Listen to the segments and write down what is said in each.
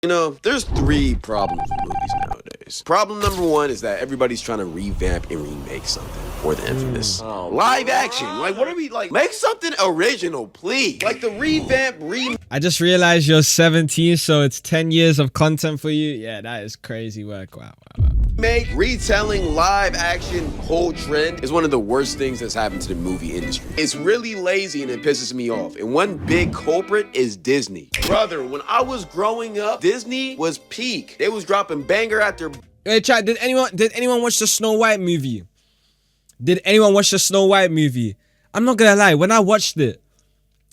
You know, there's three problems with movies nowadays. Problem number one is that everybody's trying to revamp and remake something. Or the infamous live action. Like, what are we, like, make something original, please. Like, the I just realized you're 17, so it's 10 years of content for you. Yeah, that is crazy work. Wow. remake, retelling, live action, whole trend is one of the worst things that's happened to the movie industry. It's really lazy and it pisses me off. And one big culprit is Disney. Brother, when I was growing up, Disney was peak. They was dropping banger after. Hey, chat, did anyone watch the Snow White movie? Did anyone watch the Snow White movie? I'm not gonna lie, when I watched it,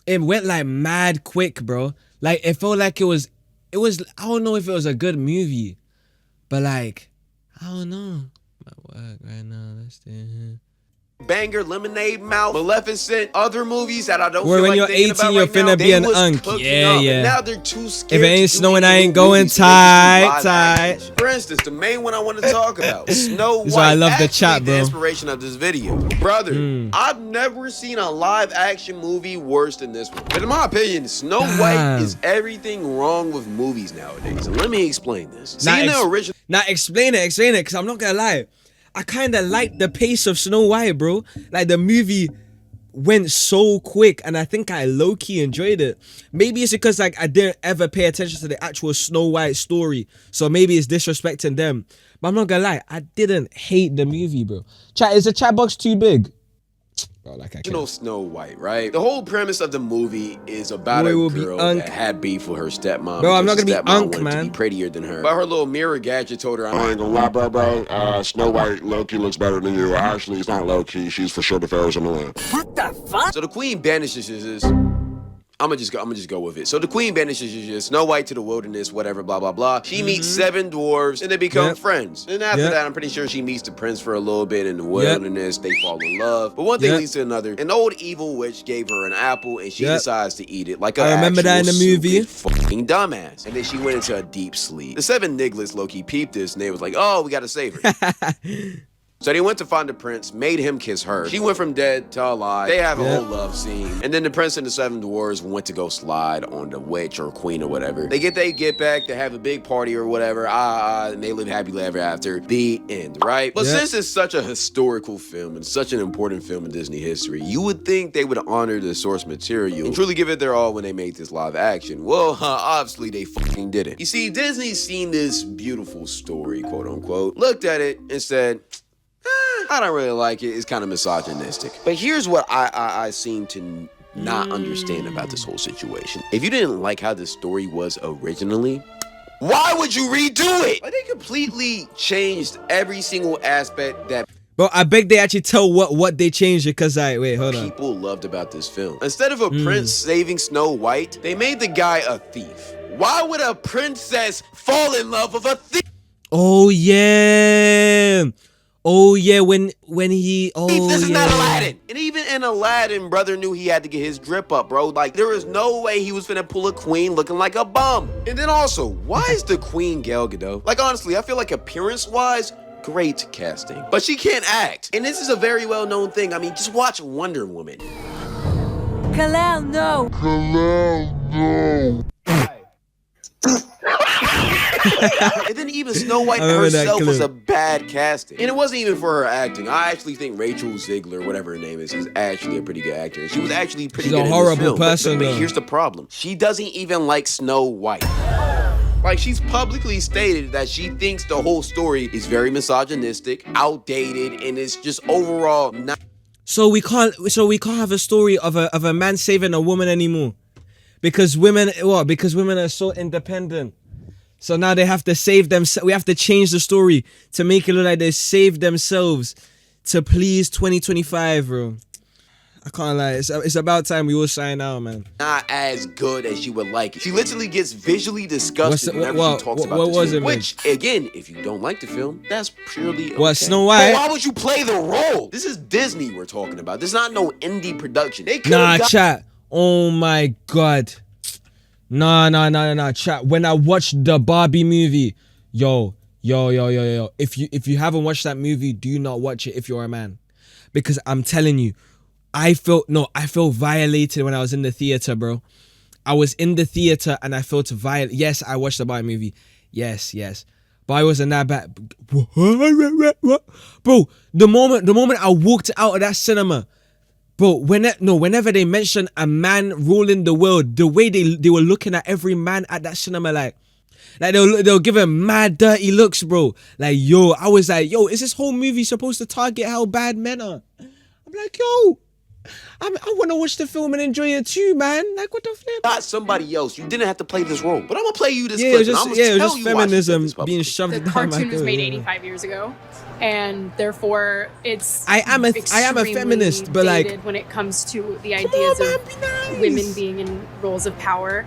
it went like mad quick, bro. Like, it felt like it was, I don't know if it was a good movie, but like, I don't know. My work right now, let's see. Banger, Lemonade Mouth, Maleficent, other movies that I don't Where feel when like you're thinking 18, about you're right now, finna be they an was unk. cooking Yeah, up, yeah. and now they're too scared. If it ain't to do snowing, any I new ain't going movies, so they just do live tight. action. For instance, the main one I want to talk about, Snow White. This is why I love the chat, the bro. inspiration of this video. Brother, I've never seen a live action movie worse than this one. But in my opinion, Snow White is everything wrong with movies nowadays. And let me explain this. Seeing the original. Now explain it, because I'm not gonna lie. I kind of like the pace of Snow White, bro. Like, the movie went so quick, and I think I low-key enjoyed it. Maybe it's because like I didn't ever pay attention to the actual Snow White story, so maybe it's disrespecting them. But I'm not gonna lie, I didn't hate the movie, bro. Chat, is the chat box too big? Bro, like, I can't. Snow White, right? The whole premise of the movie is about Boy a will be girl unk. that had beef with her stepmom. Bro, I'm not because gonna be her stepmom unk, wanted man. to be prettier than her. But her little mirror gadget told her, I ain't gonna lie, bro. Snow White low-key looks better than you. Actually, it's not low-key. She's for sure the fairest in the land. So the queen banishes his. I'm gonna just go with it. So the queen banishes Snow White to the wilderness, whatever, blah blah blah. She meets 7 dwarves and they become friends. And after that, I'm pretty sure she meets the prince for a little bit in the wilderness. They fall in love. But one thing leads to another. An old evil witch gave her an apple and she decides to eat it like a. I remember that in the movie. Fucking dumbass. And then she went into a deep sleep. The 7 nigglets low-key peeped this and they was like, oh, we gotta save her. So they went to find the prince, made him kiss her. She went from dead to alive. They have a whole love scene. And then the prince and the 7 dwarves went to go slide on the witch or queen or whatever. They get back, they have a big party or whatever, and they live happily ever after. The end, right? But since it's such a historical film and such an important film in Disney history, you would think they would honor the source material and truly give it their all when they made this live action. Well, obviously they fucking didn't. You see, Disney's seen this beautiful story, quote unquote, looked at it and said, I don't really like it. It's kind of misogynistic. But here's what I seem to not understand about this whole situation. If you didn't like how the story was originally, why would you redo it? Like, they completely changed every single aspect that Bro, I beg they actually tell what they changed it, because wait, hold on. people loved about this film. Instead of a prince saving Snow White, they made the guy a thief. Why would a princess fall in love with a thief? Oh yeah. Oh yeah, when he This is not Aladdin. And even in Aladdin, brother knew he had to get his drip up, bro. Like, there was no way he was finna pull a queen looking like a bum. And then also, why is the queen Gal Gadot? Like, honestly, I feel like appearance-wise, great casting. But she can't act. And this is a very well-known thing. I mean, just watch Wonder Woman. Kalel, no. And then even Snow White herself was a bad casting. And it wasn't even for her acting. I actually think Rachel Ziegler, whatever her name is actually a pretty good actor. And she was actually pretty good in this film. She's a horrible person, but here's the problem. She doesn't even like Snow White. Like, she's publicly stated that she thinks the whole story is very misogynistic, outdated, and it's just overall not. So we can't have a story of a man saving a woman anymore. Because women are so independent. So now they have to save them. We have to change the story to make it look like they saved themselves to please 2025, bro. I can't lie. It's about time we all sign out, man. Not as good as she would like it. She literally gets visually disgusted whenever she talks about this film. Which, again, if you don't like the film, that's purely okay. What, Snow White? But why would you play the role? This is Disney we're talking about. This is not no indie production. Chat. Oh my God. Nah, chat. When I watched the Barbie movie, yo. If you haven't watched that movie, do not watch it if you're a man. Because I'm telling you, I felt violated when I was in the theater, bro. I was in the theater and I felt violent. Yes, I watched the Barbie movie. Yes. But I wasn't that bad. Bro, the moment I walked out of that cinema, bro, whenever they mention a man ruling the world, the way they were looking at every man at that cinema, like they'll give him mad dirty looks, bro. Like, yo, I was like, yo, is this whole movie supposed to target how bad men are? I'm like, yo, I want to watch the film and enjoy it too, man. Like, what the flip? Not somebody else. You didn't have to play this role, but I'm gonna play you this Yeah, clip. it was and I'm just, gonna yeah, it was tell just you why she said feminism this being publicly. shoved The down my cartoon was throat, made yeah. 85 years ago, and therefore it's I am a feminist, but like, dated when it comes to the come ideas on, man, of be nice. women being in roles of power.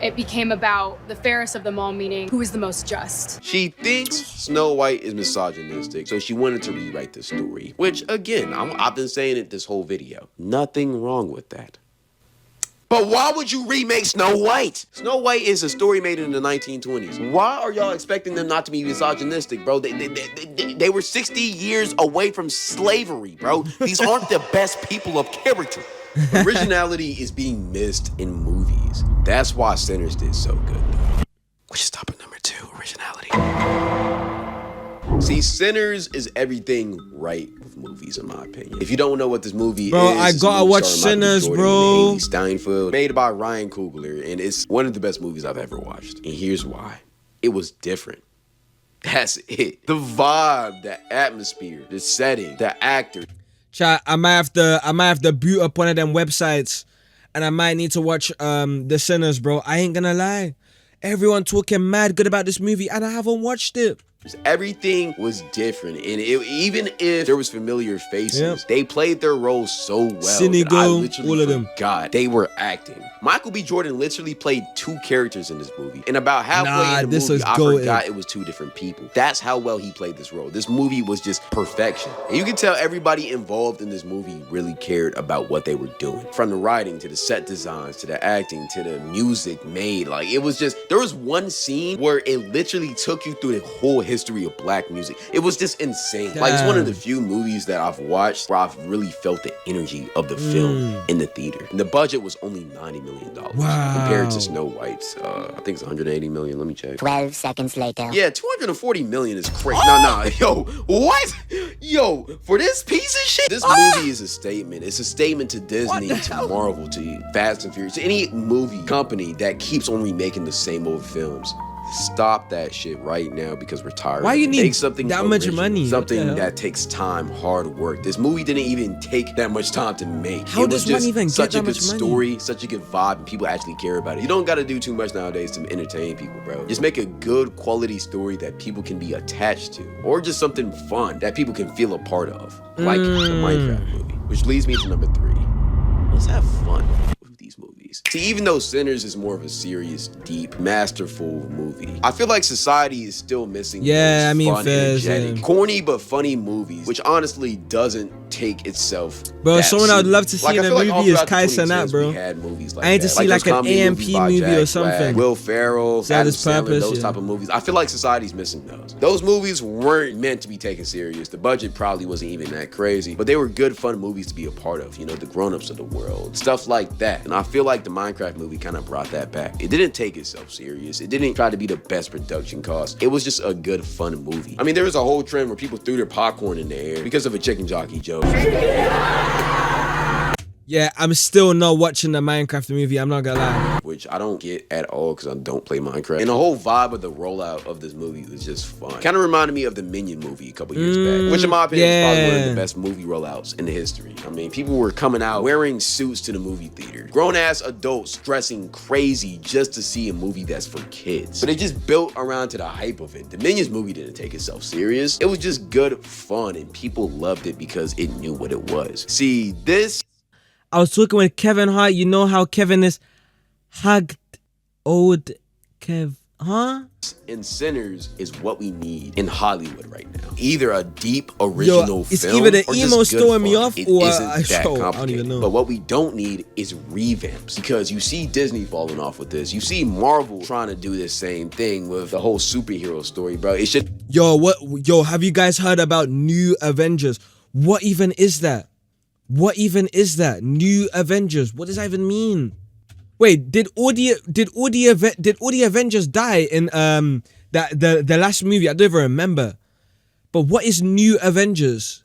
It became about the fairest of them all, meaning who is the most just. She thinks Snow White is misogynistic, so she wanted to rewrite the story. Which, again, I've been saying it this whole video. Nothing wrong with that. But why would you remake Snow White? Snow White is a story made in the 1920s. Why are y'all expecting them not to be misogynistic, bro? They were 60 years away from slavery, bro. These aren't the best people of character. Originality is being missed in movies. That's why Sinners did so good. Which is topic number 2, originality. See, Sinners is everything right with movies, in my opinion. If you don't know what this movie is, I it's a gotta movie watch starring Michael Sinners, Jordan bro. and Haley Steinfeld, made by Ryan Coogler, and it's one of the best movies I've ever watched. And here's why. It was different. That's it. The vibe, the atmosphere, the setting, the actor. Chat, I might have to boot up one of them websites, and I might need to watch The Sinners, bro. I ain't gonna lie. Everyone talking mad good about this movie, and I haven't watched it. Everything was different, and even if there was familiar faces, they played their roles so well that I literally all of them. forgot they were acting. Michael B. Jordan literally played 2 characters in this movie, and about halfway in the movie, I forgot it was 2 different people. That's how well he played this role. This movie was just perfection, and you can tell everybody involved in this movie really cared about what they were doing, from the writing to the set designs to the acting to the music made. Like, it was just, there was one scene where it literally took you through the whole history of black music. It was just insane. Like, it's one of the few movies that I've watched where I've really felt the energy of the film in the theater. And the budget was only $90 million compared to Snow White's. I think it's 180 million. Let me check. 12 seconds later. Yeah, 240 million is crazy. Nah, yo, what? Yo, for this piece of shit, this movie is a statement. It's a statement to Disney, to Marvel, to Fast and Furious, to any movie company that keeps on remaking the same old films. Stop that shit right now, because we're tired. Why you need Make something that much original, money? something that takes time, hard work. This movie didn't even take that much time to make. How does one even get such that a good much money? story, such a good vibe, and people actually care about it. You don't got to do too much nowadays to entertain people, bro. Just make a good quality story that people can be attached to, or just something fun that people can feel a part of, like the Minecraft movie. Which leads me to number 3. Let's have fun with these movies. See, even though Sinners is more of a serious, deep, masterful movie, I feel like society is still missing those fun, energetic, corny but funny movies, which honestly doesn't take itself. Bro, that someone I would love to serious. see in a I feel movie is all throughout Kai the 2010s, Cenat, bro. we had movies like I need to that. see those like an comedy AMP movies by movie Jack or Black, something. Will Ferrell, Serve Adam its Sandler, purpose, those yeah. type of movies. I feel like society's missing those. Those movies weren't meant to be taken serious. The budget probably wasn't even that crazy, but they were good, fun movies to be a part of. You know, the grown-ups of the world, stuff like that. And I feel like the Minecraft movie kind of brought that back. It didn't take itself serious. It didn't try to be the best production cost. It was just a good, fun movie. I mean, there was a whole trend where people threw their popcorn in the air because of a chicken jockey joke. Yeah, I'm still not watching the Minecraft movie. I'm not gonna lie. Which I don't get at all because I don't play Minecraft. And the whole vibe of the rollout of this movie was just fun. Kind of reminded me of the Minion movie a couple years back, which in my opinion is probably one of the best movie rollouts in the history. I mean, people were coming out wearing suits to the movie theater. Grown-ass adults dressing crazy just to see a movie that's for kids. But it just built around to the hype of it. The Minions movie didn't take itself serious. It was just good fun, and people loved it because it knew what it was. See, this... I was talking with Kevin Hart. You know how Kevin is hugged old Kev, huh? And Sinners is what we need in Hollywood right now. Either a deep original it's film, either the or emo just good throwing me fun. off, It or isn't a that show. I don't complicated. even know. But what we don't need is revamps, because you see Disney falling off with this. You see Marvel trying to do this same thing with the whole superhero story, bro. It should. Yo, have you guys heard about New Avengers? What even is that? What even is that? New Avengers. What does that even mean? Wait, did all the Avengers die in the last movie? I don't even remember. But what is New Avengers?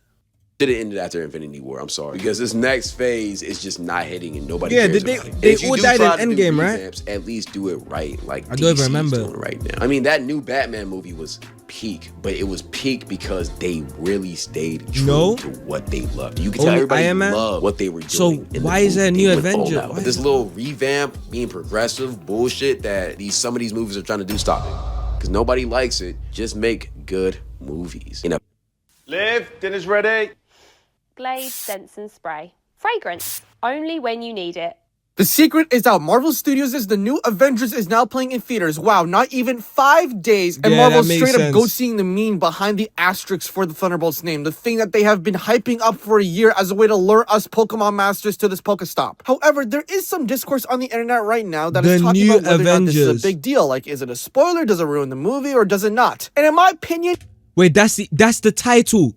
Should have ended after Infinity War. I'm sorry, because this next phase is just not hitting and nobody Yeah, cares they about it. they If you all do died try to in do Endgame, right? revamps, at least do it right, like I don't even DC's remember. doing right now. I mean, that new Batman movie was peak, but it was peak because they really stayed true to what they loved. You can tell Only everybody Iron Man? loved what they were doing. So in the why is there a movie. new They went all Avenger? out. Why But this is- little revamp, being progressive bullshit that some of these movies are trying to do, stop it. Because nobody likes it. Just make good movies. You know. Liv, dinner's ready. Glade Scents and Spray. Fragrance, only when you need it. The secret is out. Marvel Studios' The New Avengers is now playing in theaters. Wow, not even 5 days. And Yeah, Marvel that makes straight up sense. goes seeing the meme behind the asterisk for the Thunderbolts name. The thing that they have been hyping up for a year as a way to lure us Pokemon masters to this Pokestop. However, there is some discourse on the internet right now that is The talking New about whether or not this is Avengers. a big deal. Like, is it a spoiler? Does it ruin the movie? Or does it not? And in my opinion... Wait, that's the title.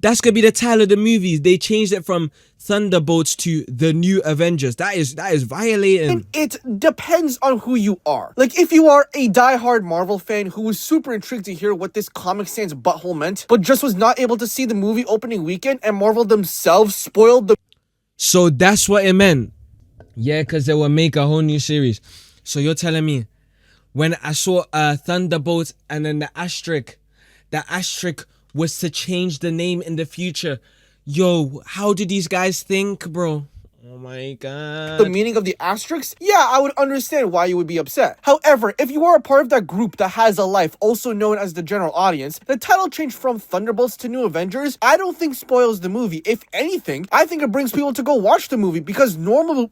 That's gonna be the title of the movies. They changed it from Thunderbolts to The New Avengers. That is violating. It depends on who you are. Like, if you are a diehard Marvel fan who was super intrigued to hear what this Comic Sans butthole meant, but just was not able to see the movie opening weekend, and Marvel themselves spoiled the... So that's what it meant. Yeah, because they will make a whole new series. So you're telling me, when I saw Thunderbolts and then the asterisk was to change the name in the future. Yo, how do these guys think, bro? Oh my god. The meaning of the asterisk? Yeah, I would understand why you would be upset. However, if you are a part of that group that has a life, also known as the general audience, the title change from Thunderbolts to New Avengers, I don't think spoils the movie. If anything, I think it brings people to go watch the movie because normal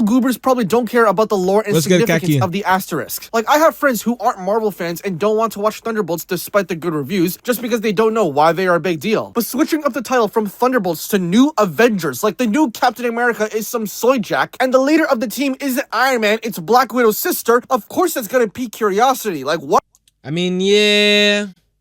goobers probably don't care about the lore and Let's get significance Kaki. of the asterisk. Like, I have friends who aren't Marvel fans and don't want to watch Thunderbolts despite the good reviews just because they don't know why they are a big deal. But switching up the title from Thunderbolts to New Avengers, like the new Captain America is some soy jack, and the leader of the team isn't Iron Man, it's Black Widow's sister, of course that's gonna pique curiosity. Like, what? I mean, yeah.